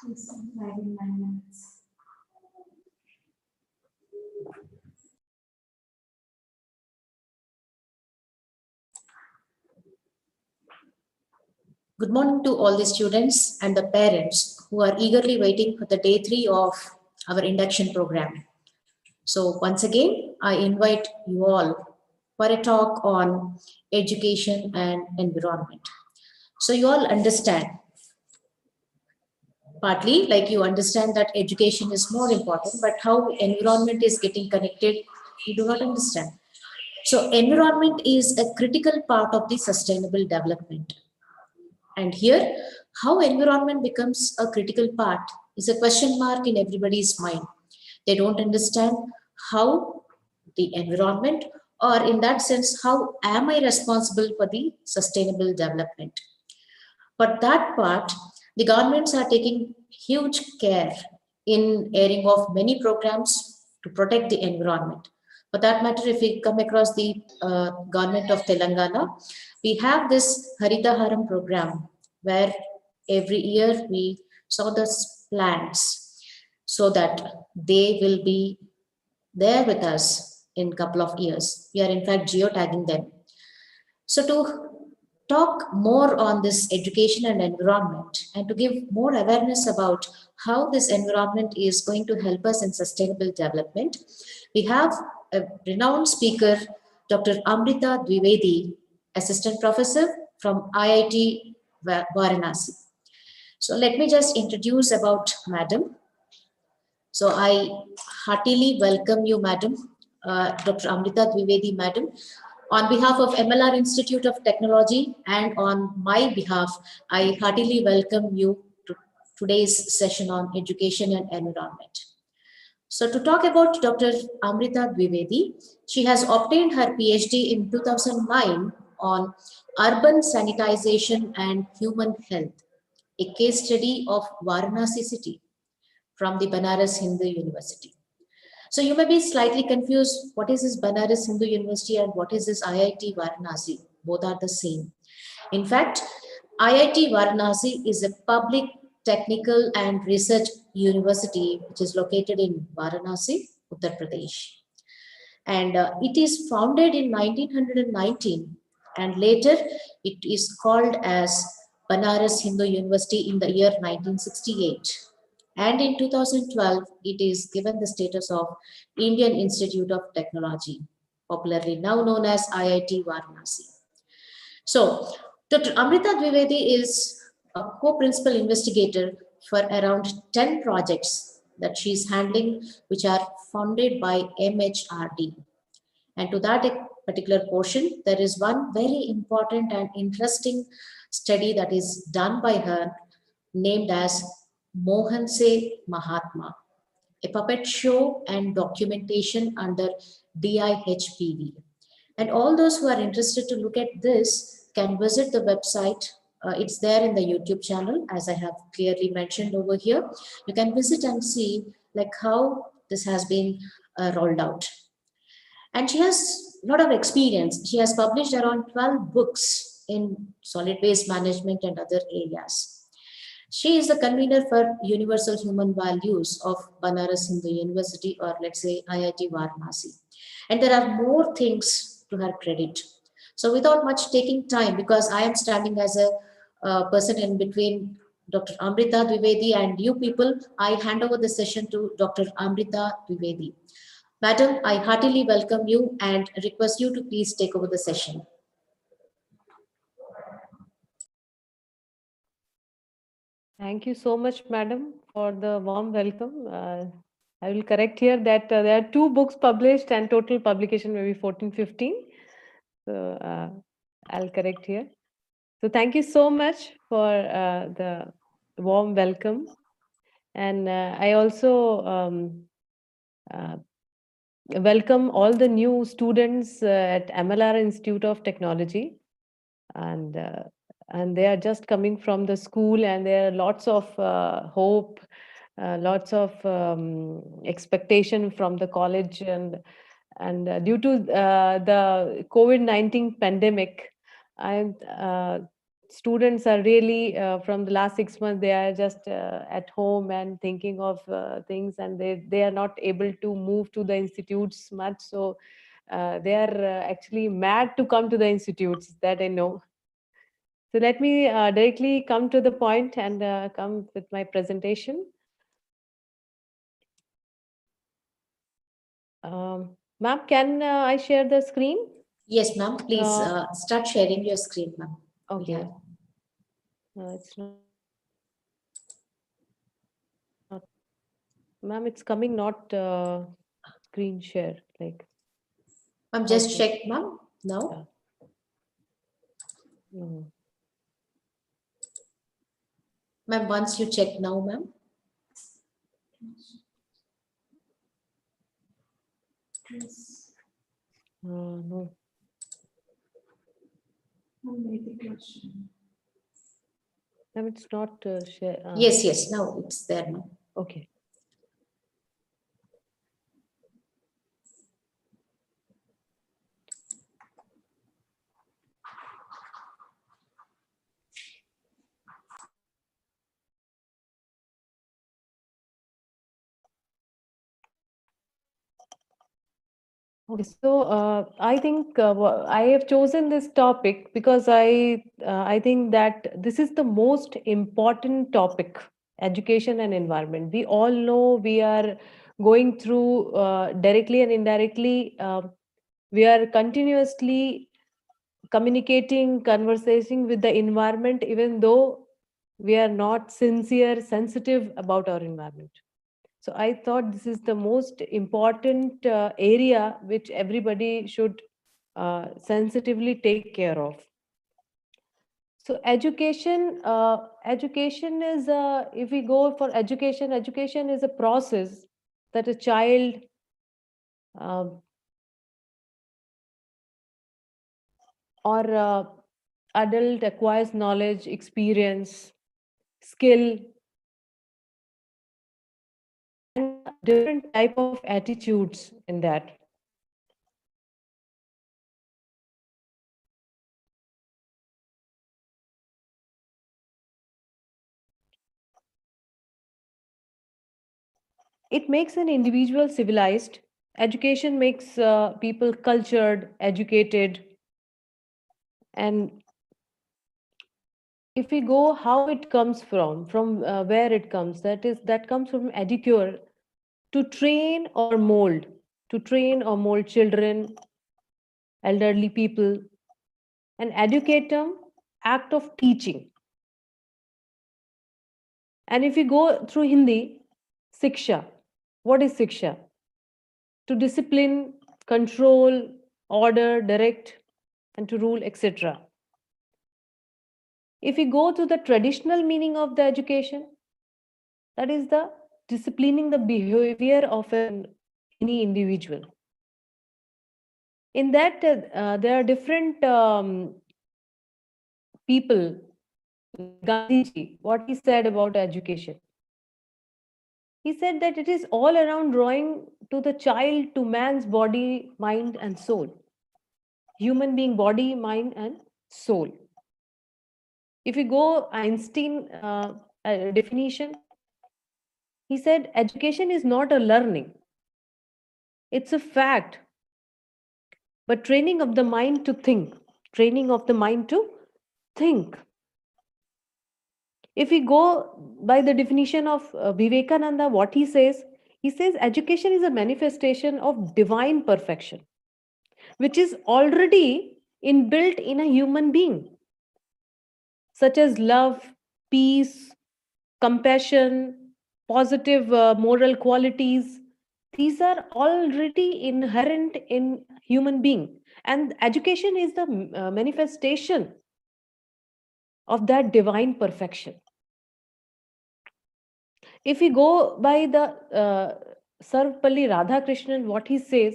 Good morning to all the students and the parents who are eagerly waiting for the day 3 of our induction program. So once again, I invite you all for a talk on education and environment. So you all understand, partly like you understand that education is more important, but how environment is getting connected, you do not understand. So environment is a critical part of the sustainable development. And here, how environment becomes a critical part is a question mark in everybody's mind. They don't understand how the environment, or in that sense, how am I responsible for the sustainable development? But that part, the governments are taking huge care in airing of many programs to protect the environment. For that matter, if we come across the government of Telangana, we have this Harita Haram program where every year we sow the plants so that they will be there with us in a couple of years. We are in fact geotagging them. So to talk more on this education and environment and to give more awareness about how this environment is going to help us in sustainable development, we have a renowned speaker, Dr. Amrita Dwivedi, Assistant Professor from IIT Varanasi. So let me just introduce about Madam. So I heartily welcome you, Madam, Dr. Amrita Dwivedi, Madam. On behalf of MLR Institute of Technology and on my behalf, I heartily welcome you to today's session on education and environment. So to talk about Dr. Amrita Dwivedi, she has obtained her PhD in 2009 on urban sanitization and human health, a case study of Varanasi city from the Banaras Hindu University. So you may be slightly confused, what is this Banaras Hindu University and what is this IIT Varanasi? Both are the same. In fact, IIT Varanasi is a public technical and research university which is located in Varanasi, Uttar Pradesh. And it is founded in 1919 and later it is called as Banaras Hindu University in the year 1968. And in 2012, it is given the status of Indian Institute of Technology, popularly now known as IIT Varanasi. So, Dr. Amrita Dwivedi is a co-principal investigator for around 10 projects that she is handling, which are funded by MHRD. And to that particular portion, there is one very important and interesting study that is done by her, named as Mohan Se Mahatma, a puppet show and documentation under DIHPV. And all those who are interested to look at this can visit the website. It's there in the YouTube channel, as I have clearly mentioned over here. You can visit and see like how this has been rolled out. And she has a lot of experience. She has published around 12 books in solid waste management and other areas. She is the convener for Universal Human Values of Banaras Hindu University, or let's say IIT Varanasi. And there are more things to her credit. So without much taking time, because I am standing as a person in between Dr. Amrita Dwivedi and you people, I hand over the session to Dr. Amrita Dwivedi. Madam, I heartily welcome you and request you to please take over the session. Thank you so much, madam, for the warm welcome. I will correct here that there are 2 books published and total publication maybe 14, 15. So I'll correct here. So thank you so much for the warm welcome. And I also welcome all the new students at MLR Institute of Technology. And they are just coming from the school, and there are lots of hope, lots of expectation from the college, and due to the COVID-19 pandemic, students are really from the last 6 months, they are just at home and thinking of things, and they are not able to move to the institutes much. So they are actually mad to come to the institutes, that I know. So let me directly come to the point and come with my presentation. Ma'am, can I share the screen? Yes, ma'am. Please Uh, start sharing your screen, ma'am. We Okay. have. It's not, ma'am, it's coming not screen share, like. Ma'am, how just to- check, ma'am. Now, yeah. No. ma'am, once you check now, ma'am. No. Ma'am, it's not share. Yes, yes. Now it's there, ma'am. Okay. Okay, so I think I have chosen this topic because I think that this is the most important topic, education and environment. We all know we are going through directly and indirectly. We are continuously communicating, conversing with the environment, even though we are not sincere, sensitive about our environment. So I thought this is the most important area which everybody should sensitively take care of. So education is if we go for education, education is a process that a child um, or adult acquires knowledge, experience, skill, and different type of attitudes in that. It makes an individual civilized. Education makes people cultured, educated. And if we go how it comes from where it comes, that comes from educare, to train or mold children, elderly people, and educate them, act of teaching. And if we go through Hindi, Siksha. What is Siksha? To discipline, control, order, direct, and to rule, etc. If we go to the traditional meaning of the education, that is the disciplining the behavior of any individual. In that, there are different people. Gandhiji, what he said about education. He said that it is all around drawing to the child to man's body, mind, and soul. Human being, body, mind, and soul. If we go Einstein definition, he said education is not a learning, it's a fact, but training of the mind to think. Training of the mind to think. If we go by the definition of Vivekananda, what he says education is a manifestation of divine perfection, which is already inbuilt in a human being, such as love, peace, compassion, positive moral qualities. These are already inherent in human being, and education is the manifestation of that divine perfection. If we go by the Sarvapalli Radhakrishnan, what he says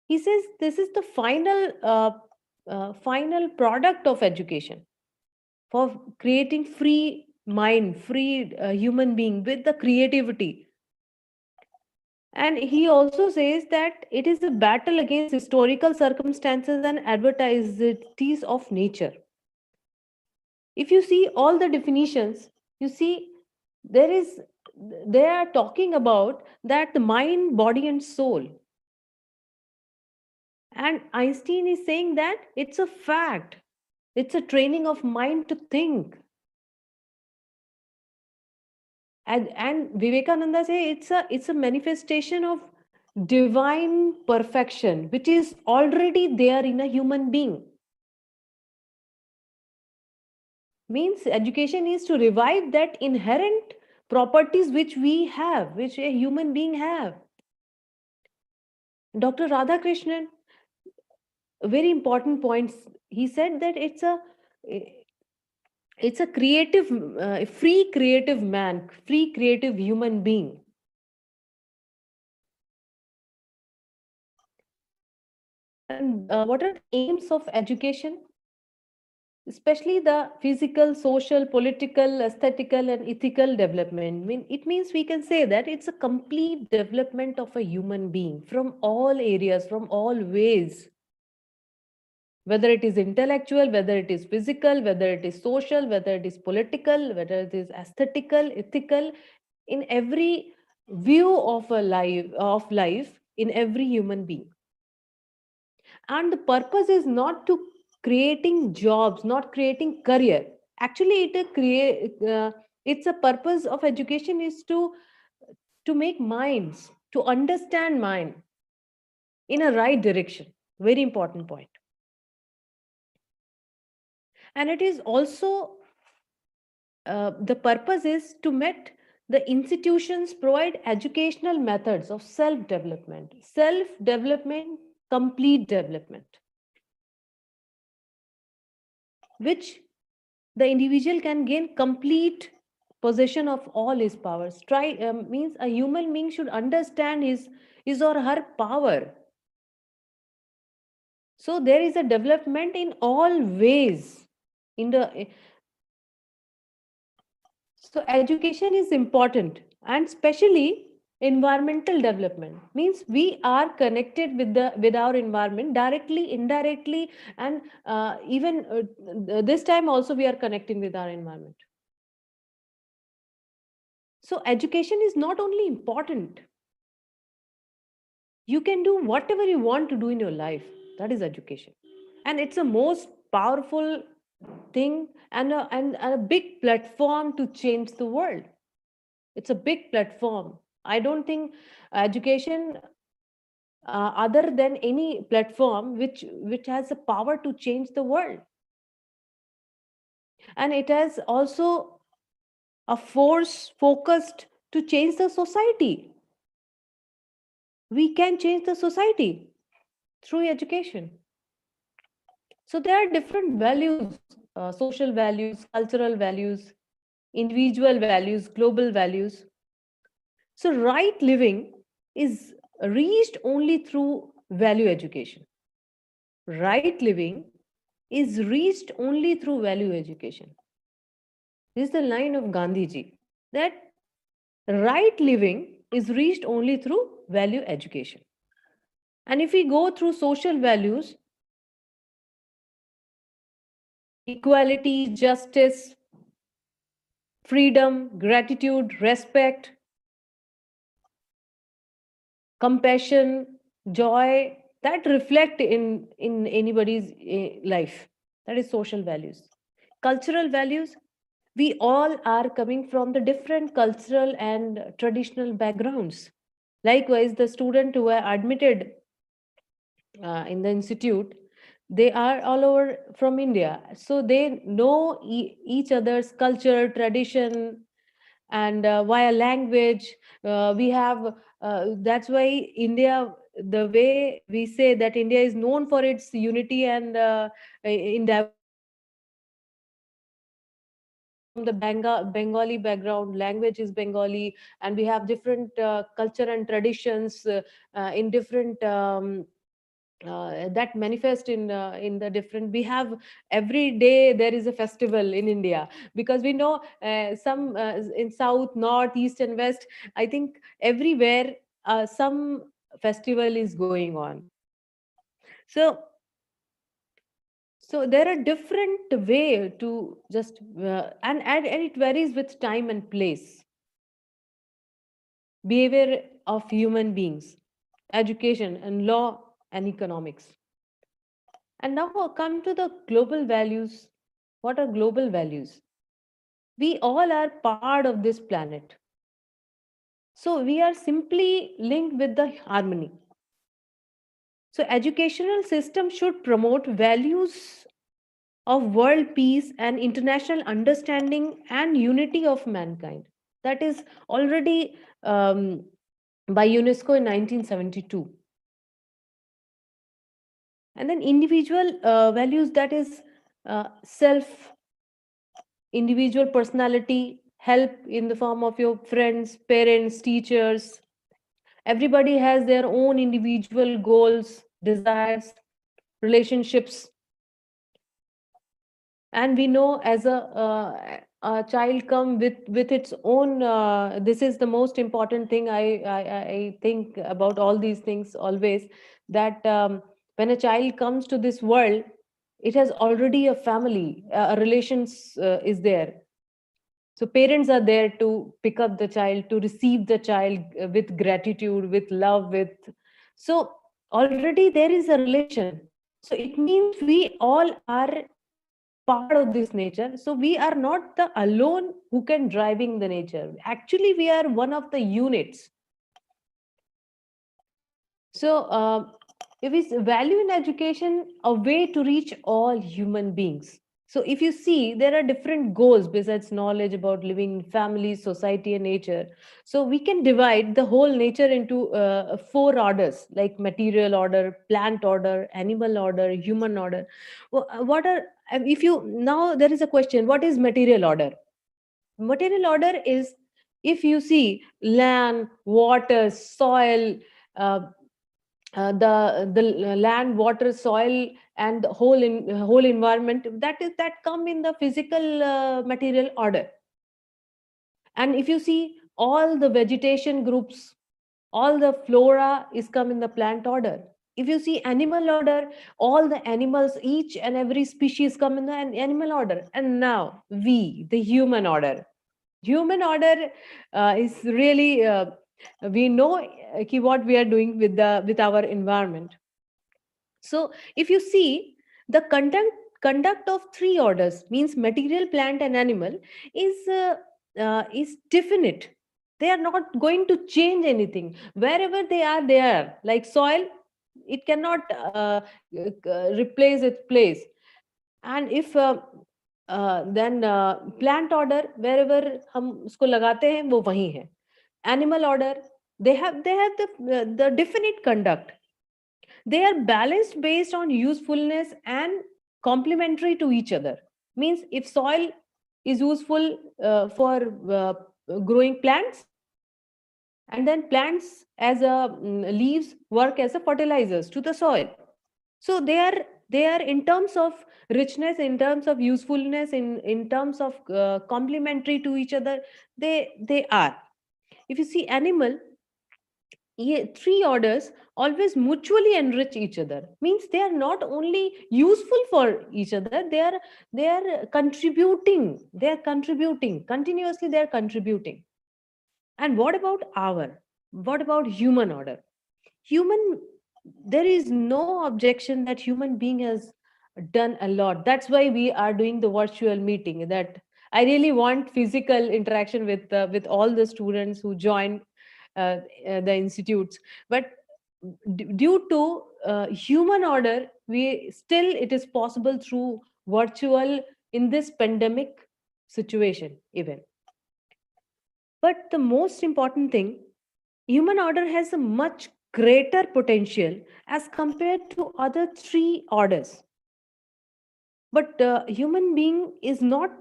this is the final product of education for creating free mind, free human being with the creativity. And he also says that it is a battle against historical circumstances and adversities of nature. If you see all the definitions, you see they are talking about that the mind, body, and soul. And Einstein is saying that it's a fact. It's a training of mind to think. And Vivekananda say it's a manifestation of divine perfection, which is already there in a human being. Means education is to revive that inherent properties which we have, which a human being have. Dr. Radhakrishnan, very important points. He said that it's a creative, free creative man, free creative human being. And what are the aims of education? Especially the physical, social, political, aesthetical, and ethical development. I mean, it means we can say that it's a complete development of a human being from all areas, from all ways. Whether it is intellectual, whether it is physical, whether it is social, whether it is political, whether it is aesthetical, ethical, in every view of life in every human being. And the purpose is not to creating jobs, not creating career. Actually, it's a purpose of education is to make minds, to understand mind in a right direction. Very important point. And it is also the purpose is to met the institutions provide educational methods of self development, complete development, which the individual can gain complete possession of all his powers. Try means a human being should understand his or her power. So there is a development in all ways. So education is important, and especially environmental development means we are connected with our environment directly, indirectly, and even this time also we are connecting with our environment. So education is not only important, you can do whatever you want to do in your life. That is education, and it's a most powerful thing and a big platform to change the world. It's a big platform. I don't think education other than any platform which has the power to change the world, and it has also a force focused to change the society. We can change the society through education. So there are different values, social values, cultural values, individual values, global values. So right living is reached only through value education. Right living is reached only through value education. This is the line of Gandhiji, that right living is reached only through value education. And if we go through social values, equality, justice, freedom, gratitude, respect, compassion, joy, that reflect in anybody's life. That is social values. Cultural values, we all are coming from the different cultural and traditional backgrounds. Likewise, the student who are admitted in the institute, they are all over from India, so they know each other's culture, tradition, and via language. We have That's why India, the way we say that India is known for its unity and in from the Bengali background, language is Bengali, and we have different culture and traditions in different that manifest in the different. We have every day there is a festival in India, because we know some in south, north, east, and west. I think everywhere some festival is going on. So So there are different way to just, and it varies with time and place. Behavior of human beings, education and law and economics. And now come to the global values. What are global values? We all are part of this planet. So we are simply linked with the harmony. So educational system should promote values of world peace and international understanding and unity of mankind. That is already by UNESCO in 1972. And then individual values, that is self, individual personality, help in the form of your friends, parents, teachers. Everybody has their own individual goals, desires, relationships. And we know as a child come with its own, this is the most important thing. I think about all these things always, that when a child comes to this world, it has already a family, a relations is there. So parents are there to pick up the child, to receive the child with gratitude, with love, with, so already there is a relation. So it means we all are part of this nature. So we are not the alone who can driving the nature. Actually, we are one of the units. So if it's value in education, a way to reach all human beings. So if you see, there are different goals besides knowledge about living in family, society, and nature. So we can divide the whole nature into 4 orders, like material order, plant order, animal order, human order. What are, if you, now there is a question, what is material order? Material order is, if you see land, water, soil, uh, the land, water, soil, and the whole environment, that come in the physical material order. And if you see all the vegetation groups, all the flora is come in the plant order. If you see animal order, all the animals, each and every species come in the animal order. And now we, the human order. Human order is really, we know what we are doing with our environment. So if you see, the conduct of 3 orders, means material, plant, and animal, is definite. They are not going to change anything. Wherever they are. Like soil, it cannot replace its place. And if then plant order, wherever हम उसको लगाते हैं वो वहीं है. Animal order, they have the definite conduct. They are balanced based on usefulness and complementary to each other. Means if soil is useful for growing plants, and then plants as a leaves work as a fertilizers to the soil. So they are in terms of richness, in terms of usefulness, in terms of complementary to each other. They are. If you see animal, 3 orders always mutually enrich each other. Means they are not only useful for each other, they are contributing. They are contributing continuously. They are contributing. And what about human order? Human, there is no objection that human being has done a lot. That's why we are doing the virtual meeting. That I really want physical interaction with all the students who join the institutes. But due to human order, we still, it is possible through virtual in this pandemic situation even. But the most important thing, human order has a much greater potential as compared to other 3 orders. But human being is not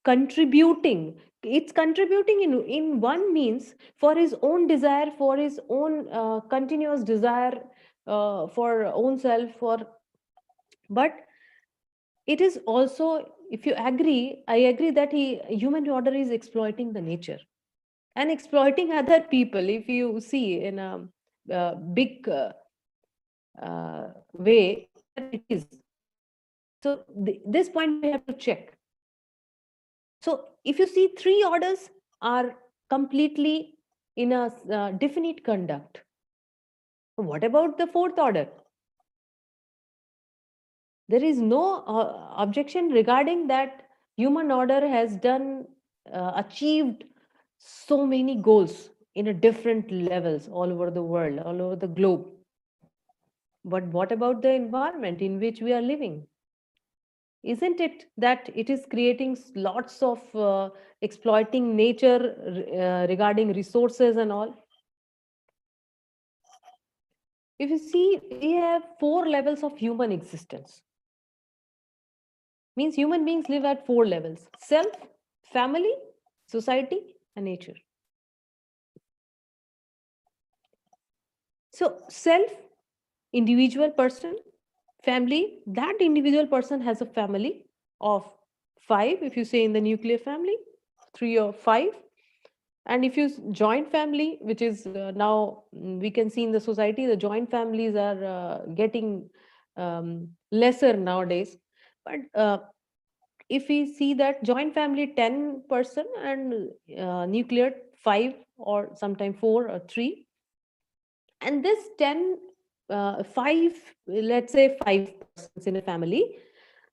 contributing. It's contributing in one means for his own desire, for his own continuous desire, for own self, for, but it is also, if you agree, I agree that human order is exploiting the nature and exploiting other people. If you see in a big way, that it is. So this point we have to check. So if you see, three orders are completely in a definite conduct. What about the fourth order? There is no objection regarding that. Human order has achieved so many goals in a different levels all over the world, all over the globe. But what about the environment in which we are living? Isn't it that it is creating lots of exploiting nature regarding resources and all? If you see, we have 4 levels of human existence. Means human beings live at 4 levels: self, family, society, and nature. So self, individual person; family, that individual person has a family of 5, if you say in the nuclear family, 3 or 5. And if you joint family, which is now we can see in the society, the joint families are getting lesser nowadays. But if we see that joint family 10 person and nuclear 5 or sometime 4 or 3, and this 10 5, let's say 5 persons in a family,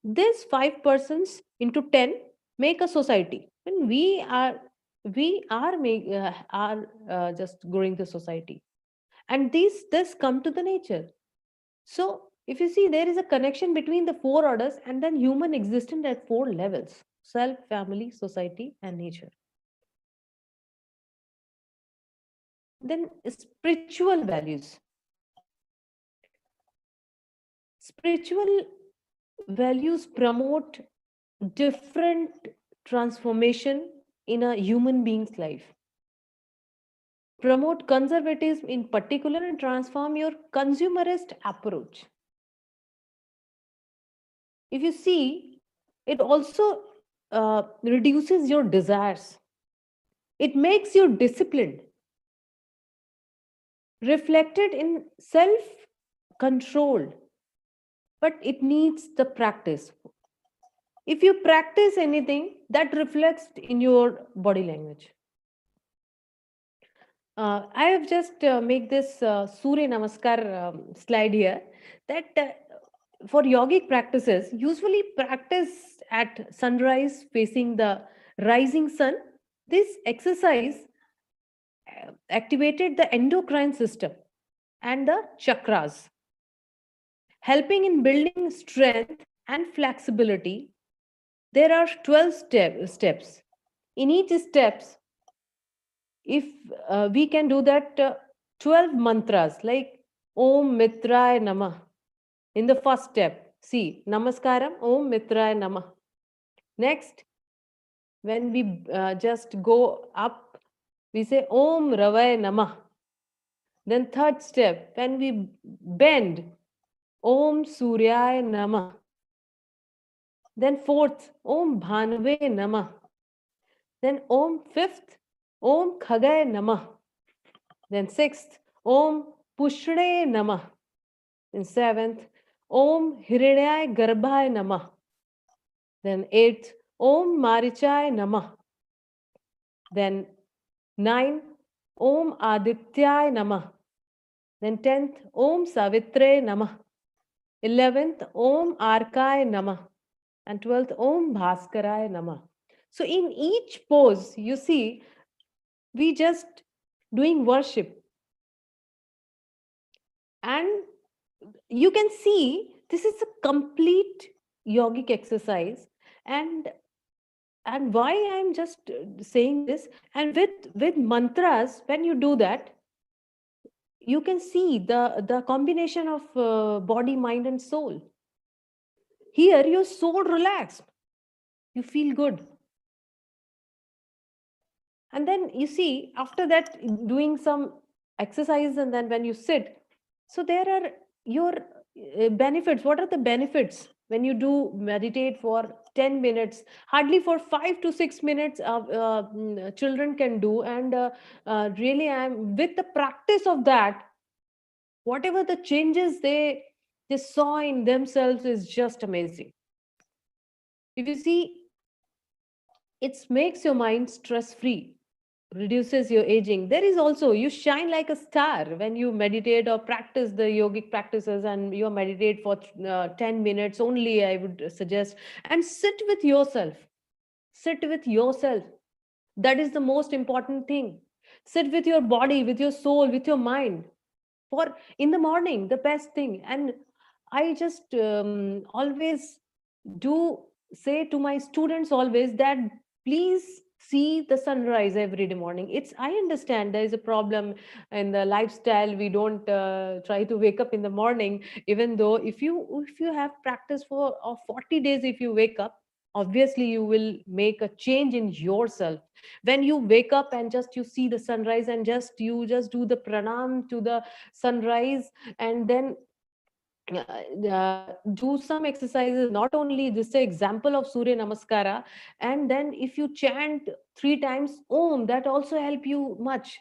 this 5 persons into 10 make a society. And we are just growing the society, and this come to the nature. So if you see, there is a connection between the 4 orders and then human existence at 4 levels: self, family, society, and nature. Then spiritual values. Spiritual values promote different transformation in a human being's life. Promote conservatism in particular and transform your consumerist approach. If you see, it also reduces your desires. It makes you disciplined, reflected in self-control, but it needs the practice. If you practice anything, that reflects in your body language. I have just make this Surya Namaskar slide here, that for yogic practices, usually practice at sunrise facing the rising sun. This exercise activated the endocrine system and the chakras, helping in building strength and flexibility. There are 12 steps. In each steps, if we can do that 12 mantras like Om Mitraya Namah. In the first step, see, Namaskaram, Om Mitraya Namah. Next, when we just go up, we say Om Ravaya Namah. Then third step, when we bend, Om Suryaya Namah. Then fourth, Om Bhanave Namah. Then fifth, Om Khagaya Namah. Then sixth, Om Pushre Namah. Then seventh, Om Hiranyaya Garbhaya Namah. Then eighth, Om Marichaya Namah. Then 9, Om Adityaya Namah. Then 10th, Om Savitre Namah. 11th, Om Arkaya Namah. And 12th, Om Bhaskaraya Namah. So in each pose, you see, we just doing worship. And you can see this is a complete yogic exercise. And why I'm just saying this, and with mantras, when you do that, you can see the combination of body, mind, and soul. Here, your soul relaxed. You feel good. And then you see, after that, doing some exercise, and then when you sit, so there are your benefits. What are the benefits when you do meditate for 10 minutes? Hardly for 5 to 6 minutes children can do. And really, I'm with the practice of that, whatever the changes they saw in themselves is just amazing. If you see, it makes your mind stress free, reduces your aging. There is also, you shine like a star when you meditate or practice the yogic practices, and you meditate for 10 minutes only, I would suggest, and sit with yourself. Sit with yourself. That is the most important thing. Sit with your body, with your soul, with your mind. For in the morning, the best thing. And I just always do say to my students always that please see the sunrise every day morning. It's, I understand there is a problem in the lifestyle. We don't try to wake up in the morning, even though if you have practice for 40 days, if you wake up, obviously you will make a change in yourself. When you wake up and just you see the sunrise, and just do the pranam to the sunrise, and then do some exercises. Not only this example of Surya Namaskara, and then if you chant 3 times Om, that also help you much.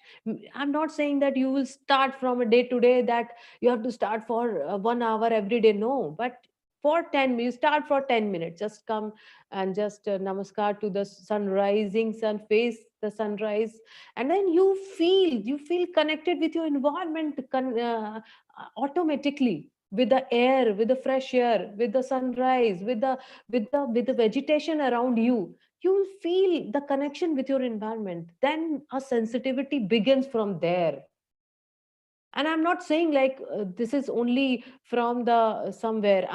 I'm not saying that you will start from a day to day, that you have to start for 1 hour every day. No, but for 10 minutes, start for 10 minutes. Just come and just namaskar to the sun rising, sun, face the sunrise, and then you feel connected with your environment, automatically, with the air, with the fresh air, with the sunrise, with the vegetation around you. You will feel the connection with your environment. Then a sensitivity begins from there. And I'm not saying like this is only from the somewhere.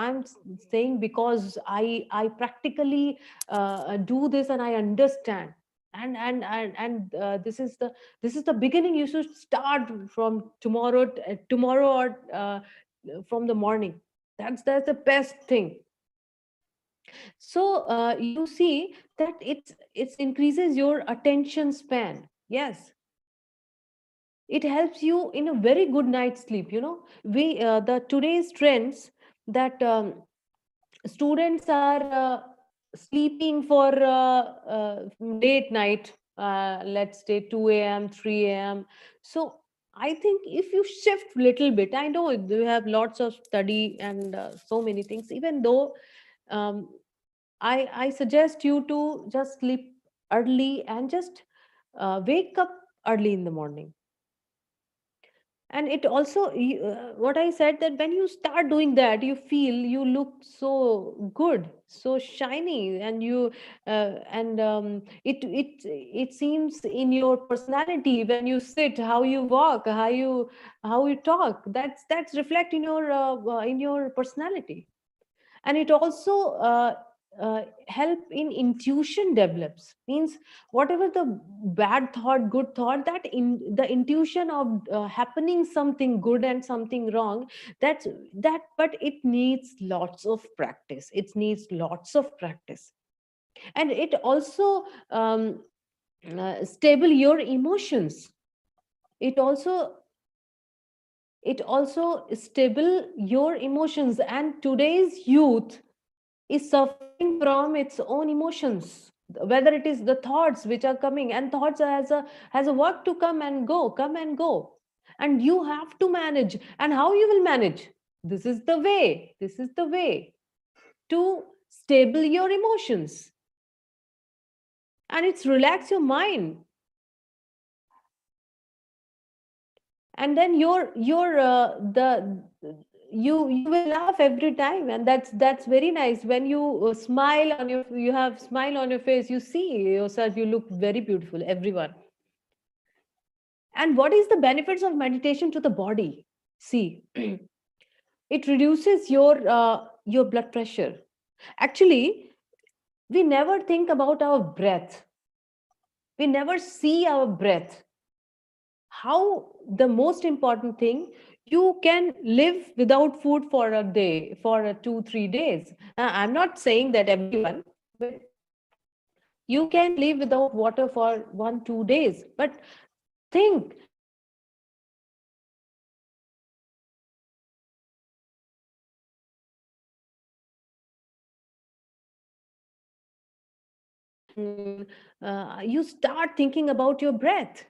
Saying because I practically do this, and I understand. And this is the beginning. You should start from tomorrow, or from the morning. That's the best thing. So you see that it increases your attention span. Yes, it helps you in a very good night's sleep. We the today's trends, that students are sleeping for late night, let's say 2 a.m., 3 a.m. So I think if you shift little bit, I know you have lots of study and so many things. Even though um, I suggest you to just sleep early, and just wake up early in the morning. And it also, what I said, that when you start doing that, you look so good, so shiny, and it seems in your personality. When you sit, how you walk, how you talk, that's reflect in your personality. And it also help in intuition develops. Means whatever the bad thought, good thought, that in the intuition of happening something good and something wrong, that but it needs lots of practice. It needs lots of practice. And it also stable your emotions. It also it also stable your emotions. And today's youth is suffering from its own emotions, whether it is the thoughts which are coming. And thoughts has a work to come and go, and you have to manage. And how you will manage? This is the way to stable your emotions, and it's relax your mind. And then your the you will laugh every time, and that's very nice. When you smile on you have smile on your face, you see yourself, you look very beautiful, everyone. And what is the benefits of meditation to the body? See, it reduces your blood pressure. Actually, we never think about our breath. We never see our breath. How the most important thing, you can live without food for a day, for 2-3 days. I'm not saying that everyone, but you can live without water for 1-2 days. But think, you start thinking about your breath,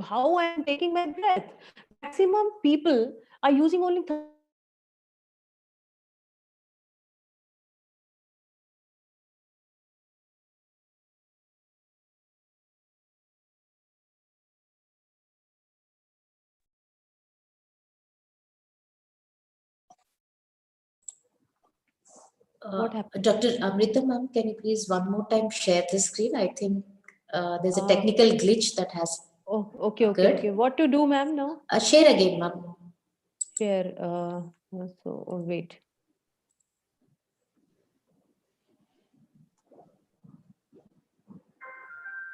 how I am taking my breath. Maximum people are using only What happened? Dr. Amrita ma'am, can you please one more time share the screen? I think there's a Uh, technical glitch that has oh, okay. occurred. What to do, ma'am, now? Share again, ma'am. Share. Wait.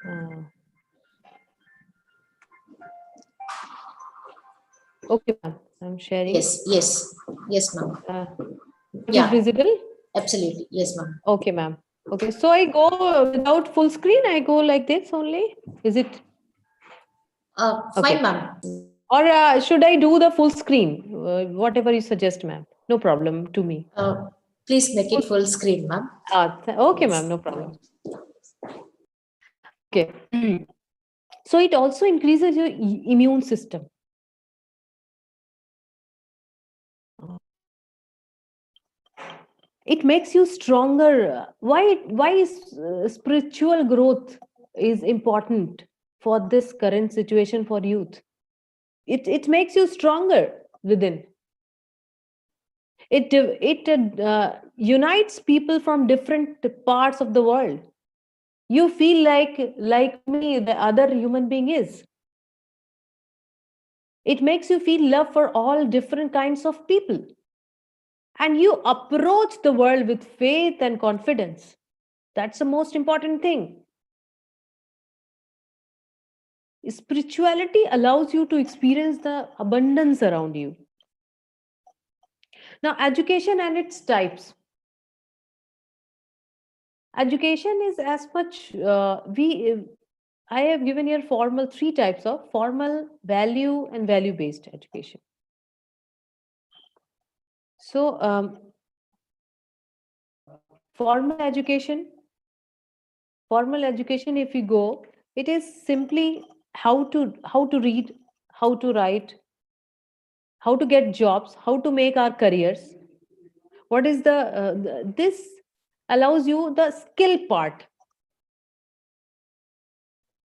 Uh, okay, ma'am. I'm sharing. Yes, ma'am. It is Yeah, visible? absolutely. Yes, ma'am. Okay, ma'am. Okay, so I go without full screen. I go like this only. Is it Fine, okay? ma'am. Or should I do the full screen? Whatever you suggest, ma'am. No problem to me. Please make it full screen, ma'am. Okay, ma'am. No problem. Okay. So it also increases your immune system. It makes you stronger. Why is spiritual growth is important for this current situation for youth? It makes you stronger within. It unites people from different parts of the world. You feel like me, the other human being is. It makes you feel love for all different kinds of people. And you approach the world with faith and confidence. That's the most important thing. Spirituality allows you to experience the abundance around you. Now, education and its types. Education is as much I have given here formal three types of formal, value, and value based education. So, formal education, if you go, it is simply how to read, how to write, how to get jobs, how to make our careers. What is this allows you the skill part,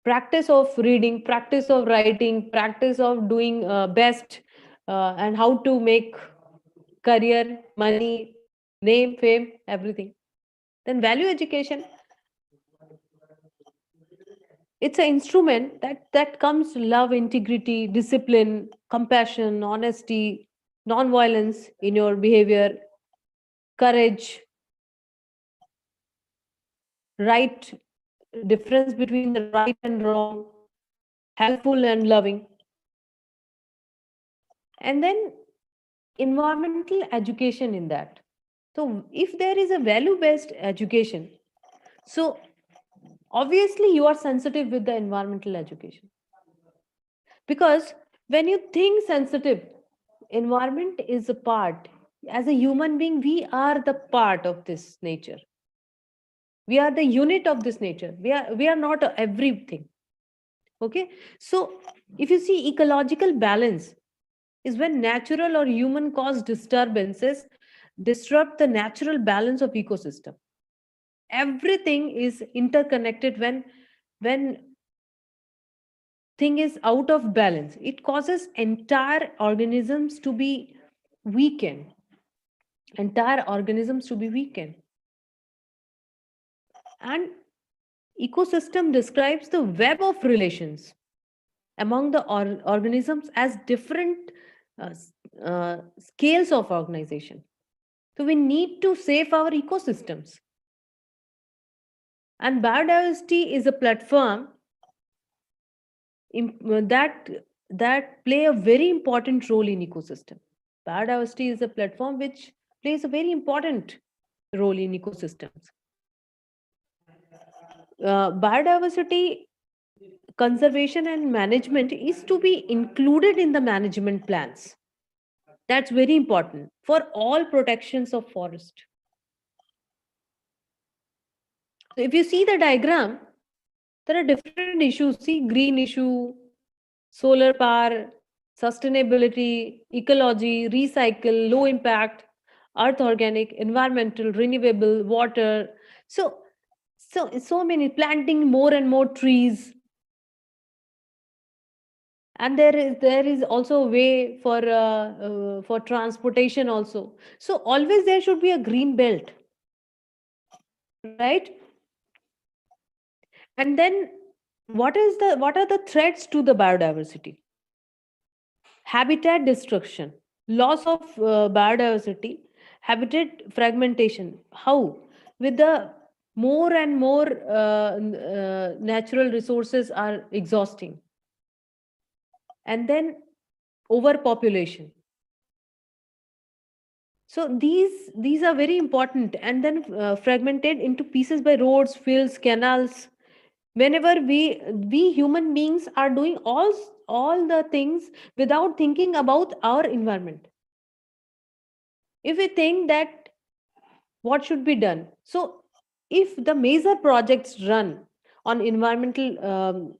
practice of reading, practice of writing, practice of doing best, and how to make career, money, name, fame, everything. Then value education, it's an instrument that comes love, integrity, discipline, compassion, honesty, non-violence in your behavior, courage, right, difference between the right and wrong, helpful and loving. And then environmental education in that. So if there is a value based education, so obviously you are sensitive with the environmental education, because when you think sensitive, environment is a part. As a human being, we are the part of this nature. We are the unit of this nature. We are not everything. Okay, so if you see, ecological balance is when natural or human caused disturbances disrupt the natural balance of ecosystem. Everything is interconnected. When thing is out of balance, it causes entire organisms to be weakened. And ecosystem describes the web of relations among the organisms as different scales of organization. So we need to save our ecosystems. And biodiversity is a platform that play a very important role in ecosystem. Biodiversity is a platform which plays a very important role in ecosystems. Biodiversity conservation and management is to be included in the management plans. That's very important for all protections of forest. So if you see the diagram, there are different issues. See, green issue, solar power, sustainability, ecology, recycle, low impact, earth organic, environmental, renewable, water. So many, planting more and more trees. And there is also a way for transportation also. So always there should be a green belt. right? And then what are the threats to the biodiversity? Habitat destruction, loss of biodiversity, habitat fragmentation. How? With the more and more natural resources are exhausting, and then overpopulation. So these are very important, and then fragmented into pieces by roads, fields, canals. Whenever we human beings are doing all the things without thinking about our environment. If we think that what should be done, so if the major projects run on environmental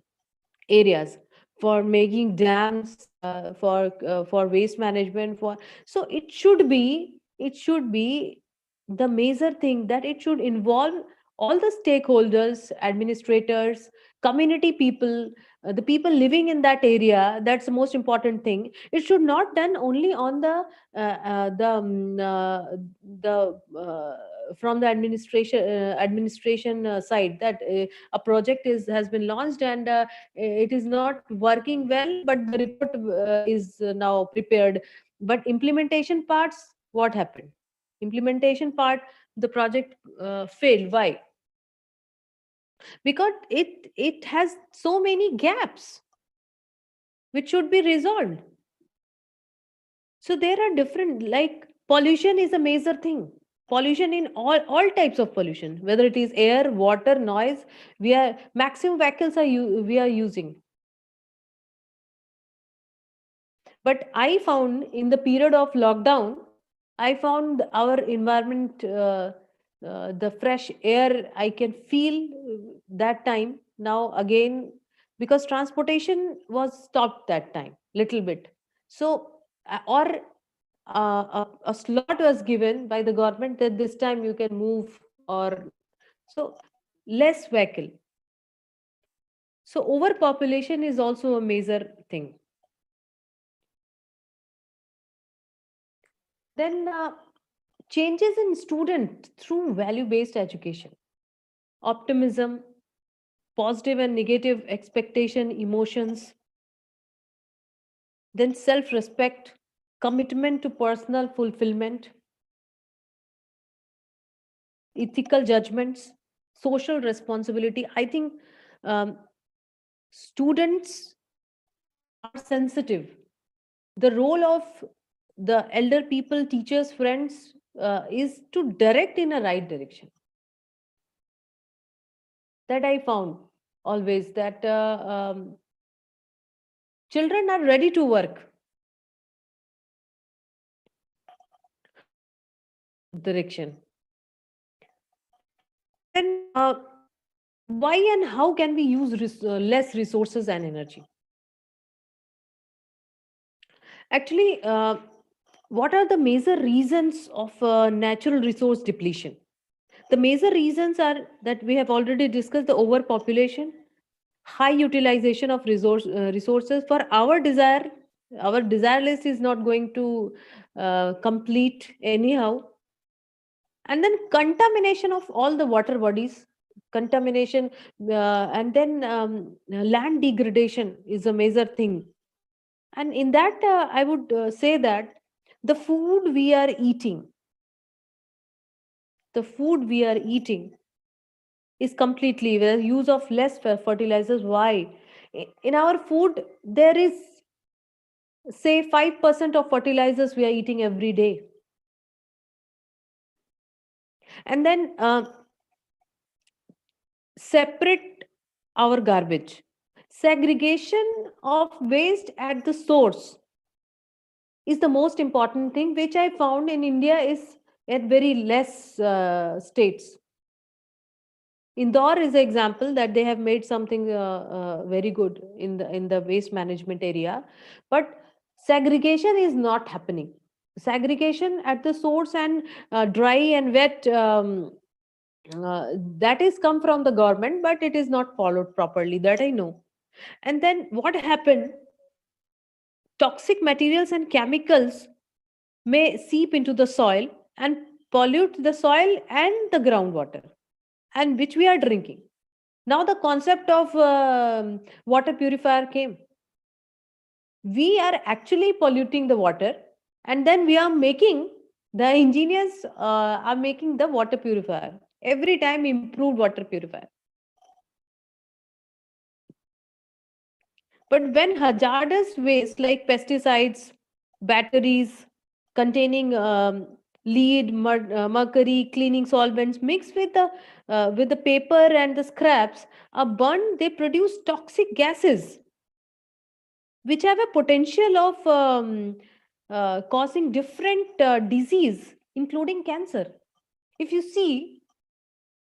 areas, for making dams, for waste management, for, so it should be the major thing that it should involve all the stakeholders, administrators, community people, the people living in that area. That's the most important thing. It should not done only on the from the administration side, that a project has been launched, and it is not working well, but the report is now prepared, but implementation parts, what happened? Implementation part, the project failed. Why? Because it has so many gaps which should be resolved. So there are different, like pollution is a major thing. Pollution in all types of pollution, whether it is air, water, noise. We are maximum vehicles we are using. But I found in the period of lockdown, I found our environment, the fresh air I can feel that time. Now again, because transportation was stopped that time, little bit. So, or a slot was given by the government that this time you can move, or so less vehicle. So overpopulation is also a major thing. Then changes in student through value-based education, optimism, positive and negative expectation, emotions, then self-respect, commitment to personal fulfillment, ethical judgments, social responsibility. I think um, students are sensitive. The role of the elder people, teachers, friends, is to direct in a right direction. That I found always, that children are ready to work direction. Then why and how can we use less resources and energy? Actually, what are the major reasons of natural resource depletion? The major reasons are that we have already discussed: the overpopulation, high utilization of resources for our desire. Our desire list is not going to complete anyhow. And then contamination of all the water bodies, contamination, and then land degradation is a major thing. And in that, I would say that the food we are eating, the food we are eating is completely the use of less fertilizers. Why? In our food, there is, say, 5% of fertilizers we are eating every day. And then separate our garbage. Segregation of waste at the source is the most important thing, which I found in India is at very less states. Indore is an example that they have made something very good in the waste management area, but segregation is not happening. Segregation at the source and dry and wet, that is come from the government, but it is not followed properly. That I know. And then what happened? Toxic materials and chemicals may seep into the soil and pollute the soil and the groundwater. and which we are drinking. Now the concept of water purifier came. We are actually polluting the water, and then we are making, the engineers are making the water purifier. Every time improved water purifier. But when hazardous waste like pesticides, batteries containing lead, mercury, cleaning solvents mixed with the paper and the scraps are burned, they produce toxic gases which have a potential of causing different disease, including cancer. If you see,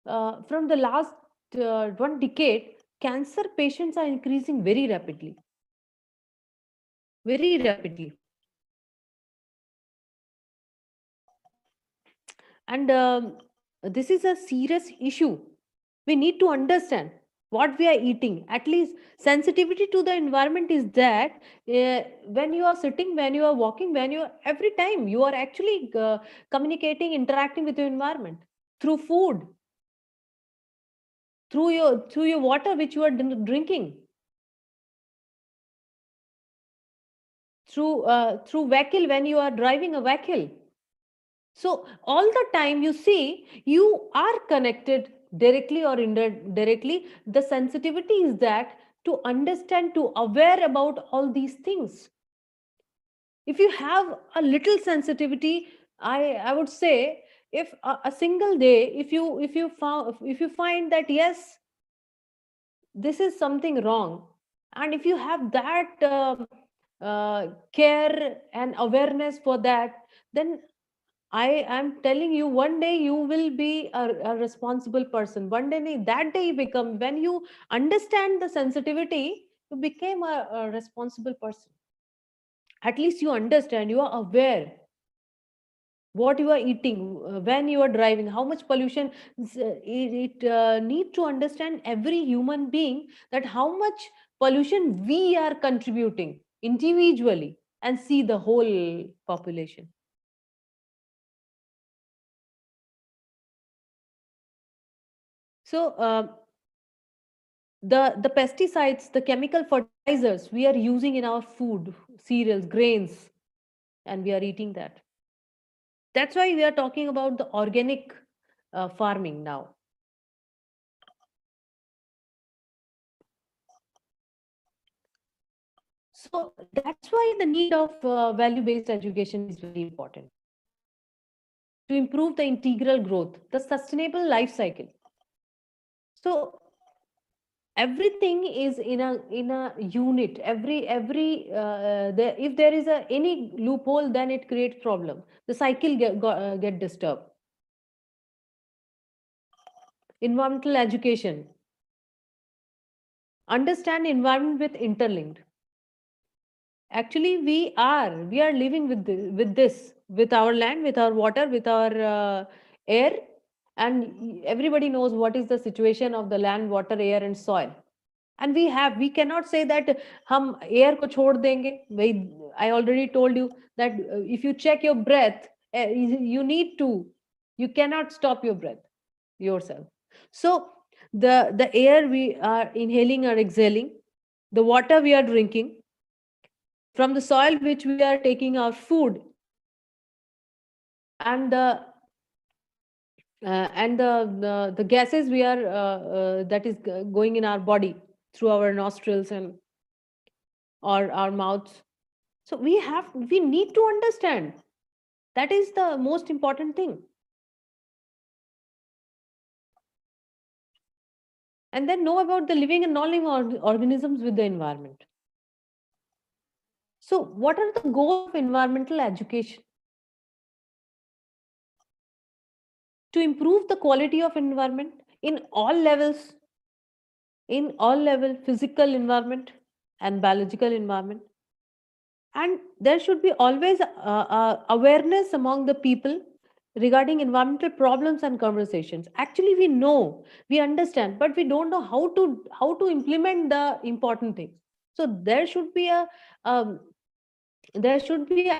from the last 1 decade, cancer patients are increasing very rapidly. Very rapidly. And this is a serious issue. We need to understand what we are eating. At least sensitivity to the environment is that when you are sitting, when you are walking, when you are, every time you are actually communicating, interacting with your environment through food, through your water which you are drinking, through vehicle when you are driving a vehicle. So all the time you see, you are connected directly or indirectly. The sensitivity is that to understand, to aware about all these things. If you have a little sensitivity, I would say, if a single day, if you find that yes, this is something wrong, and if you have that care and awareness for that, then I am telling you, one day you will be a responsible person. One day, that day you become, when you understand the sensitivity, you became a responsible person. At least you understand, you are aware what you are eating, when you are driving, how much pollution. It need to understand every human being that how much pollution we are contributing individually, and see the whole population. So the pesticides, the chemical fertilizers we are using in our food, cereals, grains, and we are eating that. That's why we are talking about the organic farming now. So that's why the need of value based education is very important to improve the integral growth, the sustainable life cycle. So everything is in a unit. If there is any loophole, then it creates problem. The cycle get disturbed. Environmental education. Understand environment with interlinked. Actually, we are living with our land, with our water, with our air, and everybody knows what is the situation of the land, water, air, and soil. And we cannot say that hum air ko chhod denge. I already told you that if you check your breath, you cannot stop your breath yourself. So the air we are inhaling or exhaling, the water we are drinking, from the soil which we are taking our food, and the gases we are that is going in our body through our nostrils and or our mouths. So we need to understand, that is the most important thing. And then know about the living and non-living organisms with the environment. So what are the goals of environmental education? To improve the quality of environment in all levels, physical environment and biological environment. And there should be always awareness among the people regarding environmental problems and conversations. Actually, we know, we understand, but we don't know how to implement the important things. So there should be um, an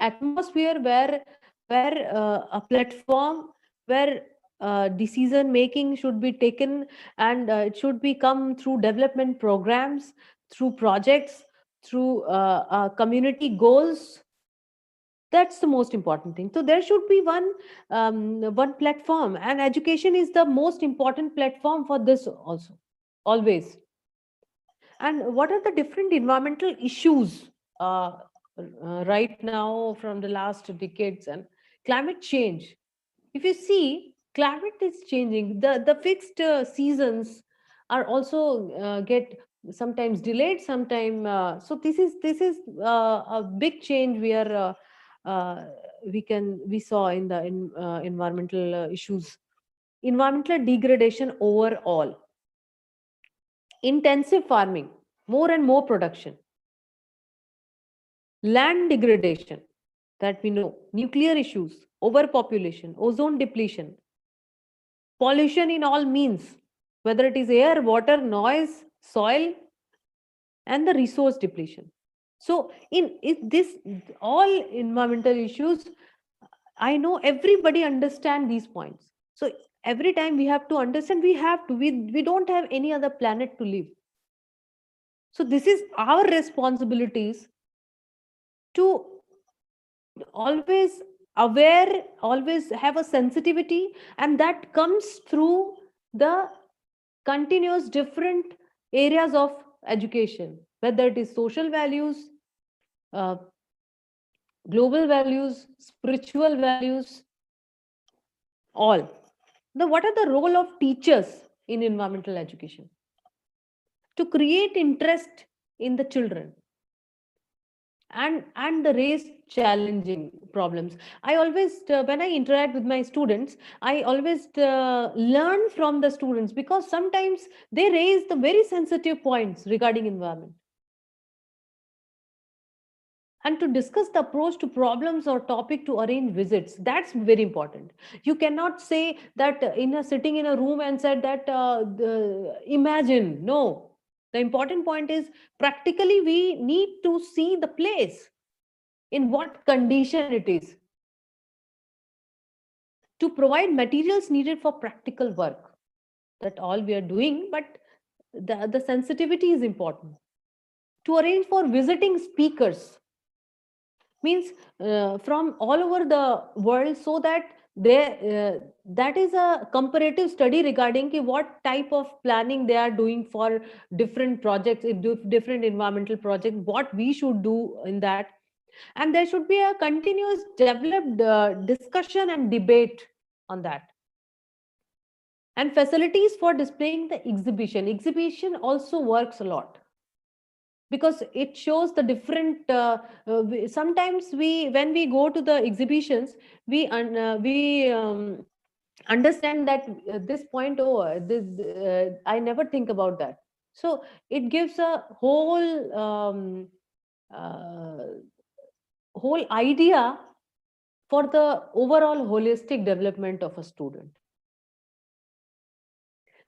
atmosphere where a platform where decision making should be taken, and it should be come through development programs, through projects, through community goals. That's the most important thing. So there should be one platform, and education is the most important platform for this also, always. And what are the different environmental issues right now from the last decades? And climate change, if you see, climate is changing. The fixed seasons are also get sometimes delayed, sometime. So this is a big change we saw in the environmental issues. Environmental degradation overall, intensive farming, more and more production, land degradation that we know, nuclear issues, overpopulation, ozone depletion, pollution in all means, whether it is air, water, noise, soil, and the resource depletion. So in this all environmental issues, I know everybody understand these points. So every time we have to understand, we don't have any other planet to live. So this is our responsibilities to always aware, always have a sensitivity, and that comes through the continuous different areas of education, whether it is social values, uh, global values, spiritual values, all. Now, what are the role of teachers in environmental education? To create interest in the children and the raise challenging problems. I always when I interact with my students, I always learn from the students, because sometimes they raise the very sensitive points regarding environment, and to discuss the approach to problems or topic to arrange visits. That's very important. You cannot say that sitting in a room and said that imagine. No, the important point is practically we need to see the place, in what condition it is, to provide materials needed for practical work. That all we are doing, but the sensitivity is important. To arrange for visiting speakers, means from all over the world, so that that is a comparative study regarding what type of planning they are doing for different projects, different environmental projects, what we should do in that. And there should be a continuous developed discussion and debate on that. And facilities for displaying the exhibition also works a lot, because it shows the different sometimes when we go to the exhibitions, we understand that this point, I never think about that. So it gives a uh, whole idea for the overall holistic development of a student.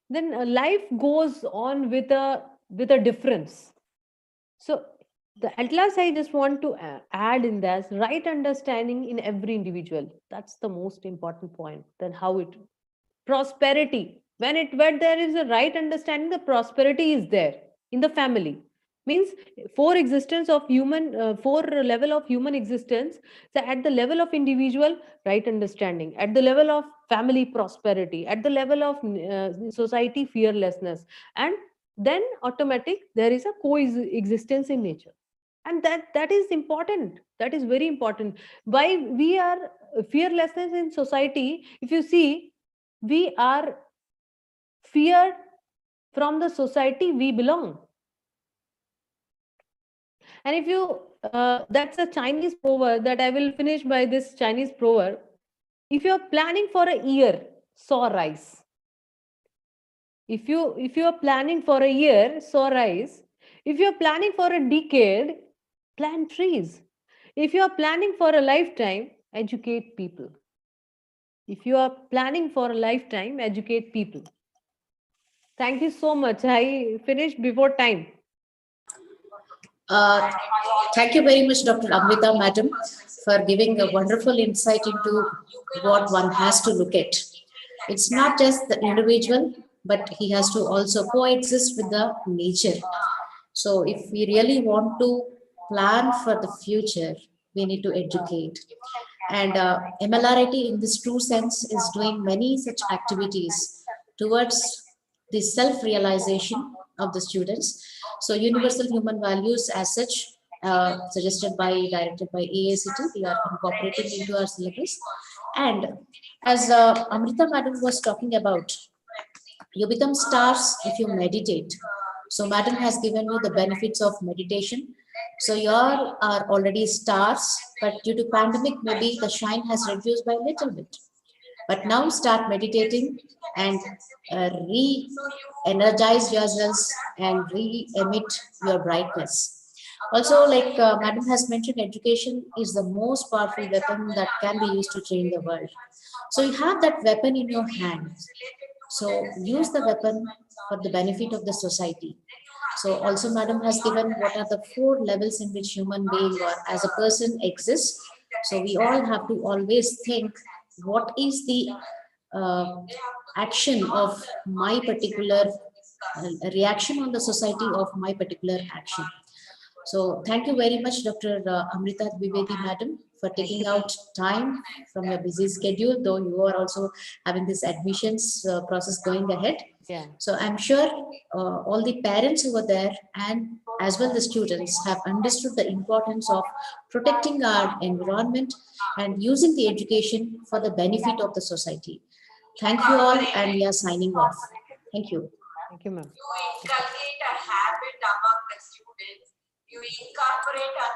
Then life goes on with a difference. So at last, I just want to add in this, right understanding in every individual. That's the most important point. Then how it prosperity, when there is a right understanding, the prosperity is there in the family. Means four level of human existence. So at the level of individual, right understanding; at the level of family, prosperity; at the level of society, fearlessness, and then automatic there is a coexistence in nature. And that is important, that is very important. Why we are fearlessness in society? If you see, we are feared from the society we belong. And if you that's a Chinese proverb, that I will finish by this Chinese proverb. If you are planning for a year, sow rice. If you are planning for a year, sow rice. If you are planning for a decade, plant trees. If you are planning for a lifetime, educate people. If you are planning for a lifetime, educate people. Thank you so much. I finished before time. Thank you very much, Dr. Amrita, madam, for giving a wonderful insight into what one has to look at. It's not just the individual, but he has to also coexist with the nature. So if we really want to plan for the future, we need to educate. And MLRIT in this true sense is doing many such activities towards the self-realization of the students. So universal human values as such, suggested by, directed by AICT, we are incorporating into our syllabus. And as Amrita Madam was talking about, you become stars if you meditate. So Madam has given you the benefits of meditation. So you all are already stars, but due to pandemic, maybe the shine has reduced by a little bit. But now start meditating and re-energize yourselves and re-emit your brightness. Also, like Madam has mentioned, education is the most powerful weapon that can be used to change the world. So you have that weapon in your hand. So use the weapon for the benefit of the society. So also Madam has given what are the 4 levels in which human being or as a person exists. So we all have to always think what is the uh, action of my particular reaction on the society of my particular action. So thank you very much, Dr. Amrita Dwivedi, Madam, for taking out time from your busy schedule, though you are also having this admissions process going ahead. Yeah. So I'm sure all the parents over there and as well the students have understood the importance of protecting our environment and using the education for the benefit of the society. Thank you all, and we are signing off. Thank you. Thank you, ma'am. You inculcate a habit among the students. You incorporate a